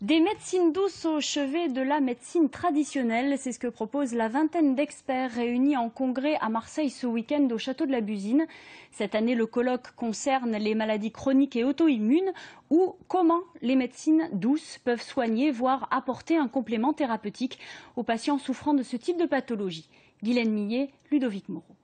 Des médecines douces au chevet de la médecine traditionnelle, c'est ce que propose la vingtaine d'experts réunis en congrès à Marseille ce week-end au château de la Busine. Cette année, le colloque concerne les maladies chroniques et auto-immunes ou comment les médecines douces peuvent soigner, voire apporter un complément thérapeutique aux patients souffrant de ce type de pathologie. Guylaine Millet, Ludovic Moreau.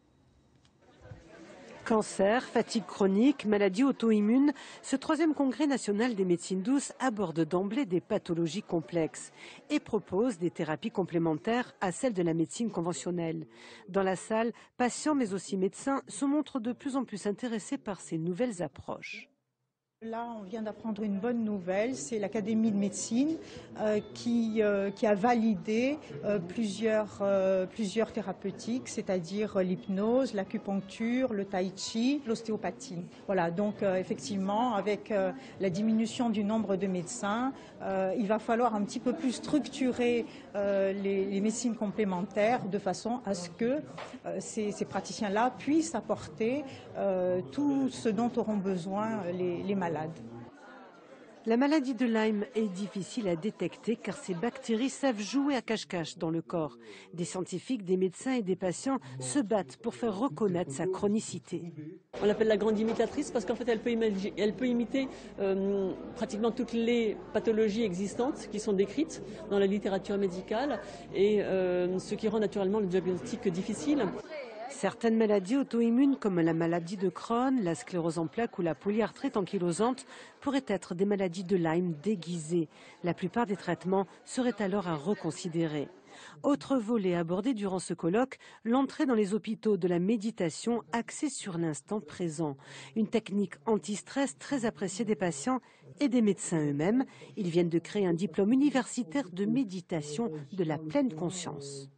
Cancer, fatigue chronique, maladies auto-immunes, ce troisième congrès national des médecines douces aborde d'emblée des pathologies complexes et propose des thérapies complémentaires à celles de la médecine conventionnelle. Dans la salle, patients mais aussi médecins se montrent de plus en plus intéressés par ces nouvelles approches. Là, on vient d'apprendre une bonne nouvelle, c'est l'Académie de médecine qui a validé plusieurs thérapeutiques, c'est-à-dire l'hypnose, l'acupuncture, le tai chi, l'ostéopathie. Voilà, donc effectivement, avec la diminution du nombre de médecins, il va falloir un petit peu plus structurer les médecines complémentaires de façon à ce que ces praticiens-là puissent apporter tout ce dont auront besoin les malades. La maladie de Lyme est difficile à détecter car ces bactéries savent jouer à cache-cache dans le corps. Des scientifiques, des médecins et des patients se battent pour faire reconnaître sa chronicité. On l'appelle la grande imitatrice parce qu'en fait elle peut imiter pratiquement toutes les pathologies existantes qui sont décrites dans la littérature médicale et ce qui rend naturellement le diagnostic difficile. Certaines maladies auto-immunes comme la maladie de Crohn, la sclérose en plaques ou la polyarthrite ankylosante pourraient être des maladies de Lyme déguisées. La plupart des traitements seraient alors à reconsidérer. Autre volet abordé durant ce colloque, l'entrée dans les hôpitaux de la méditation axée sur l'instant présent. Une technique anti-stress très appréciée des patients et des médecins eux-mêmes. Ils viennent de créer un diplôme universitaire de méditation de la pleine conscience.